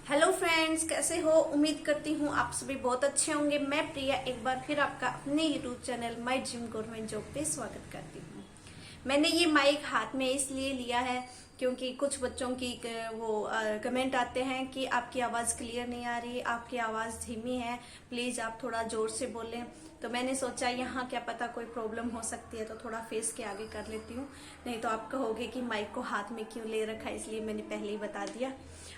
Hello friends, कैसे हो? उम्मीद करती हूँ आप सभी बहुत अच्छे होंगे। मैं प्रिया एक बार फिर आपका अपने YouTube channel my dream government job पे स्वागत करती हूँ। मैंने ये माइक हाथ में इसलिए लिया है क्योंकि कुछ बच्चों की वो कमेंट आते हैं कि आपकी आवाज़ क्लियर नहीं आ रही, आपकी आवाज़ धीमी है, प्लीज़ आप थोड़ा ज़ोर से बोलें। तो मैंने सोचा यहाँ क्या पता कोई प्रॉब्लम हो सकती है, तो थोड़ा फेस के आगे कर लेती हूँ। नहीं तो आप कहोगे कि माइक को हाथ में क्यों ले रखा है, इसलिए मैंने पहले ही बता दिया।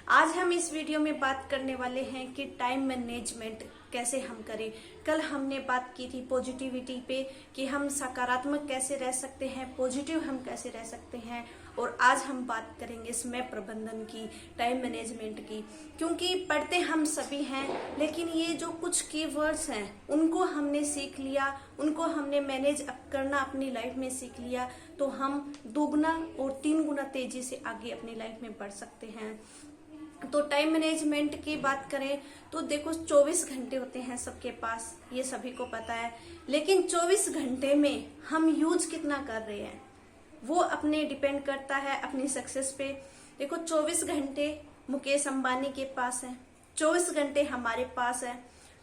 आज हम इस वीडियो में बात करने वाले हैं कि टाइम मैनेजमेंट कैसे हम करें। कल हमने बात की थी पॉजिटिविटी पे कि हम सकारात्मक कैसे रह सकते हैं, पॉजिटिव हम कैसे रह सकते हैं। और आज हम बात करेंगे समय प्रबंधन की, टाइम मैनेजमेंट की। क्योंकि पढ़ते हम सभी हैं, लेकिन ये जो कुछ कीवर्ड्स हैं उनको हमने सीख लिया, उनको हमने मैनेज करना अपनी लाइफ में सीख लिया, तो हम दुगना और 3 गुना तेजी से आगे अपनी लाइफ में बढ़ सकते हैं। तो टाइम मैनेजमेंट की बात करें तो देखो 24 घंटे होते हैं सबके पास, ये सभी को पता है। लेकिन 24 घंटे में हम यूज कितना कर रहे हैं वो अपने डिपेंड करता है अपनी सक्सेस पे। देखो 24 घंटे मुकेश अंबानी के पास है, 24 घंटे हमारे पास है,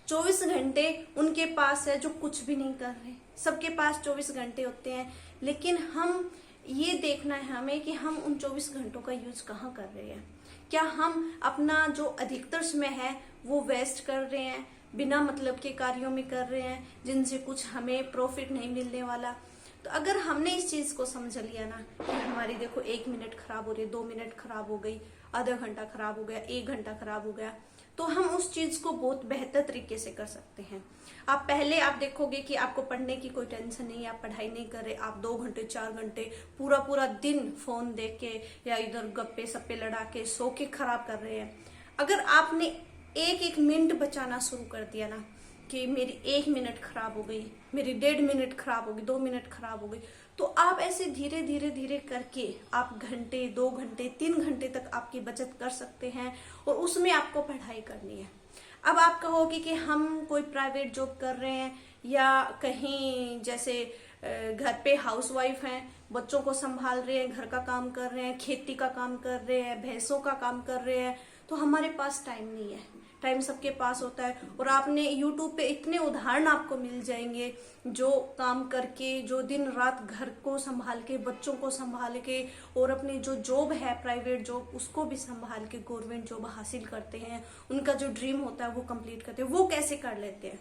24 घंटे उनके पास है जो कुछ भी नहीं कर रहे। सबके पास 24 घंटे होते हैं, लेकिन हम ये देखना है हमें कि हम उन 24 घंटों का यूज कहाँ कर रहे हैं। क्या हम अपना जो अधिकतर समय है वो वेस्ट कर रहे हैं, बिना मतलब के कार्यों में कर रहे हैं जिनसे कुछ हमें प्रॉफिट नहीं मिलने वाला। तो अगर हमने इस चीज को समझ लिया ना कि हमारी देखो 1 मिनट खराब हो रही है, 2 मिनट खराब हो गई, आधा घंटा खराब हो गया, 1 घंटा खराब हो गया, तो हम उस चीज को बहुत बेहतर तरीके से कर सकते हैं। आप देखोगे कि आपको पढ़ने की कोई टेंशन नहीं है, आप पढ़ाई नहीं कर रहे, आप 2 घंटे 4 घंटे पूरा पूरा दिन फोन देख के या इधर गप्पे सप्पे लड़ा के सो के खराब कर रहे हैं। अगर आपने एक एक मिनट बचाना शुरू कर दिया ना कि मेरी 1 मिनट खराब हो गई, मेरी 1.5 मिनट खराब हो गई, 2 मिनट खराब हो गई, तो आप ऐसे धीरे धीरे धीरे करके आप घंटे 2 घंटे 3 घंटे तक आपकी बचत कर सकते हैं। और उसमें आपको पढ़ाई करनी है। अब आप कहोगे कि हम कोई प्राइवेट जॉब कर रहे हैं या कहीं जैसे घर पे हाउसवाइफ हैं, बच्चों को संभाल रहे हैं, घर का काम कर रहे हैं, खेती का काम कर रहे हैं, भैंसों का काम कर रहे हैं, तो हमारे पास टाइम नहीं है। टाइम सबके पास होता है। और आपने यूट्यूब पे इतने उदाहरण आपको मिल जाएंगे जो काम करके, जो दिन रात घर को संभाल के, बच्चों को संभाल के और अपनी जो जॉब है प्राइवेट जॉब उसको भी संभाल के गवर्नमेंट जॉब हासिल करते हैं। उनका जो ड्रीम होता है वो कंप्लीट करते हैं। वो कैसे कर लेते हैं?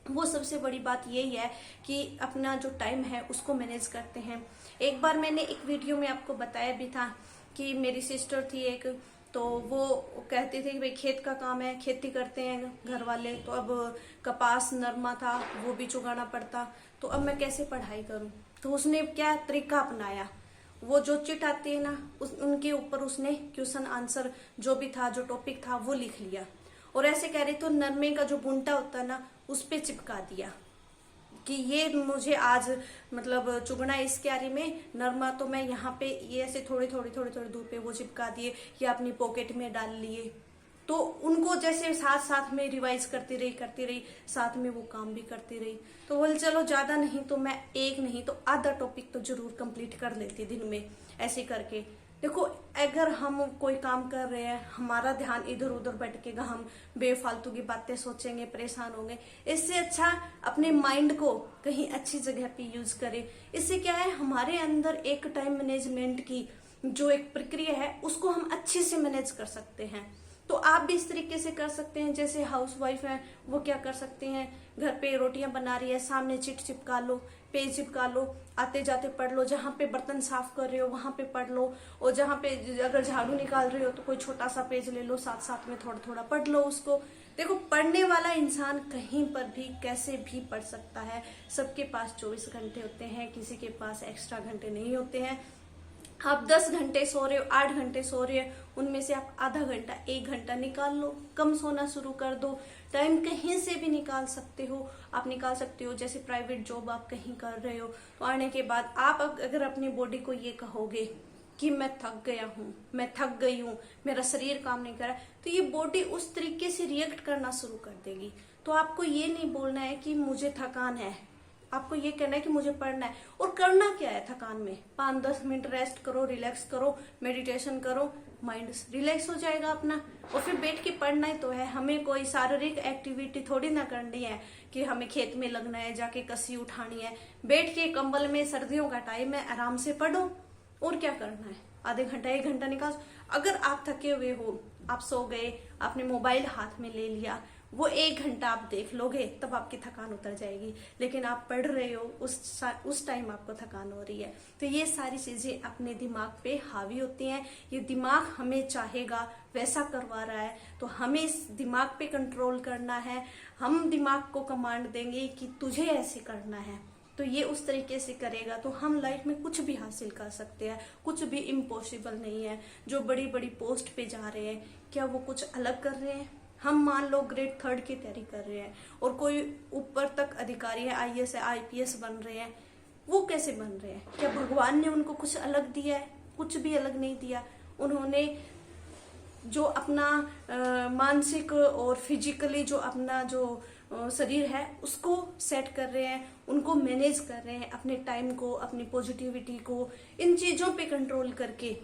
वो सबसे बड़ी बात यही है कि अपना जो टाइम है उसको मैनेज करते हैं। एक बार मैंने एक वीडियो में आपको बताया भी था कि मेरी सिस्टर थी एक, तो वो कहती थी कि भाई खेत का काम है, खेती करते हैं घर वाले, तो अब कपास नरमा था वो भी चुगाना पड़ता, तो अब मैं कैसे पढ़ाई करूं। तो उसने क्या तरीका अपनाया, वो जो चिट आती है ना उनके ऊपर उसने क्वेश्चन आंसर जो भी था, जो टॉपिक था वो लिख लिया। और ऐसे कह रही तो नरमे का जो बुंटा होता है ना उस पे चिपका दिया कि ये मुझे आज मतलब चुगना है इस क्यारी में, नरमा तो मैं यहाँ पे ये ऐसे थोड़ी थोड़ी थोड़ी थोड़ी दूर पे वो चिपका दिए या अपनी पॉकेट में डाल लिए। तो उनको जैसे साथ साथ में रिवाइज करती रही, साथ में वो काम भी करती रही। तो बोल चलो ज्यादा नहीं तो मैं एक नहीं तो आधा टॉपिक तो जरूर कंप्लीट कर लेती दिन में। ऐसे करके देखो, अगर हम कोई काम कर रहे हैं, हमारा ध्यान इधर उधर भटकेगा, हम बेफालतू की बातें सोचेंगे, परेशान होंगे। इससे अच्छा अपने माइंड को कहीं अच्छी जगह पे यूज करें। इससे क्या है, हमारे अंदर एक टाइम मैनेजमेंट की जो एक प्रक्रिया है उसको हम अच्छे से मैनेज कर सकते हैं। तो आप भी इस तरीके से कर सकते हैं। जैसे हाउसवाइफ हैं वो क्या कर सकते हैं, घर पे रोटियां बना रही है, सामने चिट चिपका लो, पेज चिपका लो, आते जाते पढ़ लो, जहां पे बर्तन साफ कर रहे हो वहां पे पढ़ लो, और जहां पे अगर झाड़ू निकाल रहे हो तो कोई छोटा सा पेज ले लो, साथ साथ में थोड़ा थोड़ा पढ़ लो उसको। देखो, पढ़ने वाला इंसान कहीं पर भी कैसे भी पढ़ सकता है। सबके पास 24 घंटे होते हैं, किसी के पास एक्स्ट्रा घंटे नहीं होते हैं। आप 10 घंटे सो रहे हो, 8 घंटे सो रहे हो, उनमें से आप आधा घंटा 1 घंटा निकाल लो, कम सोना शुरू कर दो। टाइम कहीं से भी निकाल सकते हो, आप निकाल सकते हो। जैसे प्राइवेट जॉब आप कहीं कर रहे हो तो आने के बाद आप अगर अपनी बॉडी को ये कहोगे कि मैं थक गया हूँ, मैं थक गई हूँ, मेरा शरीर काम नहीं कर रहा, तो ये बॉडी उस तरीके से रिएक्ट करना शुरू कर देगी। तो आपको ये नहीं बोलना है कि मुझे थकान है, आपको ये कहना है कि मुझे पढ़ना है। और करना क्या है थकान में, 5-10 मिनट रेस्ट करो, रिलैक्स करो, मेडिटेशन करो, माइंड रिलैक्स हो जाएगा अपना। और फिर बैठ के पढ़ना ही तो है, हमें कोई शारीरिक एक्टिविटी थोड़ी ना करनी है कि हमें खेत में लगना है, जाके कसी उठानी है। बैठ के कंबल में, सर्दियों का टाइम है, आराम से पढ़ो। और क्या करना है, आधे घंटा 1 घंटा निकाल। अगर आप थके हुए हो, आप सो गए, आपने मोबाइल हाथ में ले लिया, वो 1 घंटा आप देख लोगे, तब आपकी थकान उतर जाएगी। लेकिन आप पढ़ रहे हो, उस टाइम आपको थकान हो रही है। तो ये सारी चीजें अपने दिमाग पे हावी होती हैं। ये दिमाग हमें चाहेगा वैसा करवा रहा है, तो हमें इस दिमाग पे कंट्रोल करना है। हम दिमाग को कमांड देंगे कि तुझे ऐसे करना है, तो ये उस तरीके से करेगा, तो हम लाइफ में कुछ भी हासिल कर सकते हैं। कुछ भी इम्पॉसिबल नहीं है। जो बड़ी बड़ी पोस्ट पे जा रहे हैं, क्या वो कुछ अलग कर रहे हैं? हम मान लो ग्रेड 3 की तैयारी कर रहे हैं और कोई ऊपर तक अधिकारी है, IAS है, IPS बन रहे हैं, वो कैसे बन रहे हैं? क्या भगवान ने उनको कुछ अलग दिया है? कुछ भी अलग नहीं दिया। उन्होंने जो अपना मानसिक और फिजिकली जो अपना जो शरीर है उसको सेट कर रहे हैं, उनको मैनेज कर रहे हैं, अपने टाइम को, अपनी पॉजिटिविटी को, इन चीजों पे कंट्रोल करके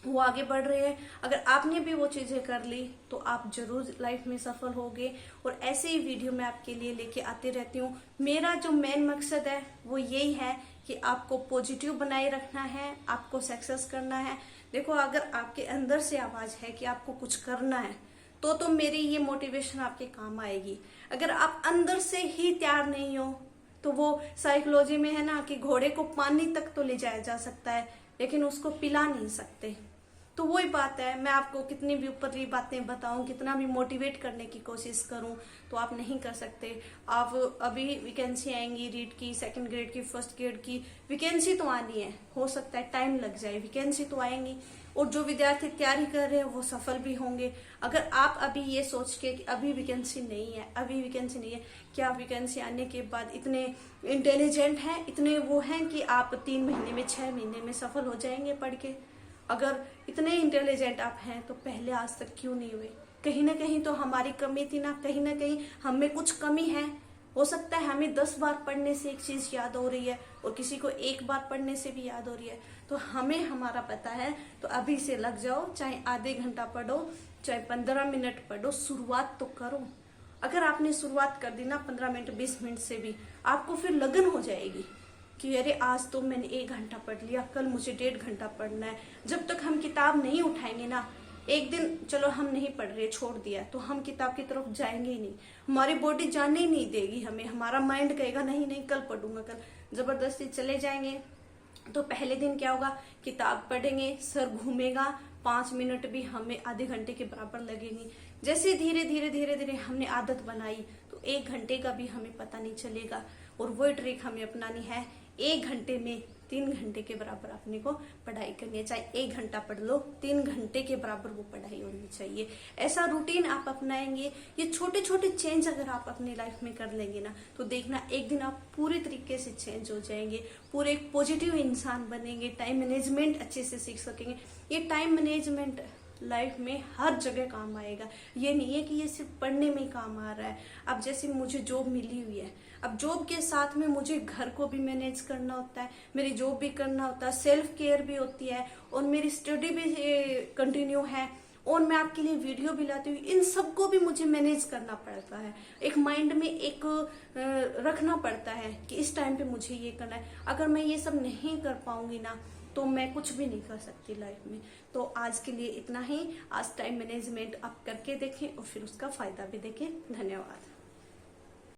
वो आगे बढ़ रहे हैं। अगर आपने भी वो चीजें कर ली तो आप जरूर लाइफ में सफल होगे। और ऐसे ही वीडियो मैं आपके लिए लेके आती रहती हूँ। मेरा जो मेन मकसद है वो यही है कि आपको पॉजिटिव बनाए रखना है, आपको सक्सेस करना है। देखो, अगर आपके अंदर से आवाज है कि आपको कुछ करना है, तो मेरी ये मोटिवेशन आपके काम आएगी। अगर आप अंदर से ही तैयार नहीं हो, तो वो साइकोलॉजी में है ना कि घोड़े को पानी तक तो ले जाया जा सकता है, लेकिन उसको पिला नहीं सकते। तो वही बात है, मैं आपको कितनी भी ऊपरी बातें बताऊं, कितना भी मोटिवेट करने की कोशिश करूं, तो आप नहीं कर सकते। आप अभी वैकेंसी आएंगी रीट की, 2nd ग्रेड की, 1st ग्रेड की वैकेंसी तो आनी है, हो सकता है टाइम लग जाए, वैकेंसी तो आएंगी। और जो विद्यार्थी तैयारी कर रहे हैं वो सफल भी होंगे। अगर आप अभी ये सोच के कि अभी वैकेंसी नहीं है, अभी वैकेंसी नहीं है, क्या वैकेंसी आने के बाद इतने इंटेलिजेंट हैं, इतने वो हैं कि आप 3 महीने में, 6 महीने में सफल हो जाएंगे पढ़ के? अगर इतने इंटेलिजेंट आप हैं तो पहले आज तक क्यों नहीं हुए? कहीं ना कहीं तो हमारी कमी थी ना, कहीं ना कहीं हमें कुछ कमी है। हो सकता है हमें 10 बार पढ़ने से एक चीज याद हो रही है और किसी को 1 बार पढ़ने से भी याद हो रही है। तो हमें हमारा पता है, तो अभी से लग जाओ, चाहे आधे घंटा पढ़ो, चाहे 15 मिनट पढ़ो, शुरुआत तो करो। अगर आपने शुरुआत कर दी ना 15 मिनट 20 मिनट से भी, आपको फिर लगन हो जाएगी कि अरे आज तो मैंने 1 घंटा पढ़ लिया, कल मुझे 1.5 घंटा पढ़ना है। जब तक हम किताब नहीं उठाएंगे ना, एक दिन चलो हम नहीं पढ़ रहे, छोड़ दिया, तो हम किताब की तरफ जाएंगे ही नहीं। हमारी बॉडी जाने ही नहीं देगी हमें, हमारा माइंड कहेगा नहीं नहीं कल पढ़ूंगा, कल। जबरदस्ती चले जाएंगे तो पहले दिन क्या होगा, किताब पढ़ेंगे, सर घूमेगा, 5 मिनट भी हमें आधे घंटे के बराबर लगेंगे। जैसे धीरे धीरे धीरे धीरे हमने आदत बनाई तो 1 घंटे का भी हमें पता नहीं चलेगा। और वो ट्रिक हमें अपनानी है, 1 घंटे में 3 घंटे के बराबर अपने को पढ़ाई करनी है। चाहे 1 घंटा पढ़ लो, 3 घंटे के बराबर वो पढ़ाई होनी चाहिए। ऐसा रूटीन आप अपनाएंगे, ये छोटे छोटे चेंज अगर आप अपनी लाइफ में कर लेंगे ना, तो देखना एक दिन आप पूरे तरीके से चेंज हो जाएंगे, पूरे एक पॉजिटिव इंसान बनेंगे, टाइम मैनेजमेंट अच्छे से सीख सकेंगे। ये टाइम मैनेजमेंट लाइफ में हर जगह काम आएगा। ये नहीं है कि ये सिर्फ पढ़ने में ही काम आ रहा है। अब जैसे मुझे जॉब मिली हुई है, अब जॉब के साथ में मुझे घर को भी मैनेज करना होता है, मेरी जॉब भी करना होता है, सेल्फ केयर भी होती है, और मेरी स्टडी भी कंटिन्यू है, और मैं आपके लिए वीडियो भी लाती हूँ। इन सबको भी मुझे मैनेज करना पड़ता है, एक माइंड में एक रखना पड़ता है कि इस टाइम पे मुझे ये करना है। अगर मैं ये सब नहीं कर पाऊंगी ना, तो मैं कुछ भी नहीं कर सकती लाइफ में। तो आज के लिए इतना ही। आज टाइम मैनेजमेंट आप करके देखें और फिर उसका फायदा भी देखें। धन्यवाद।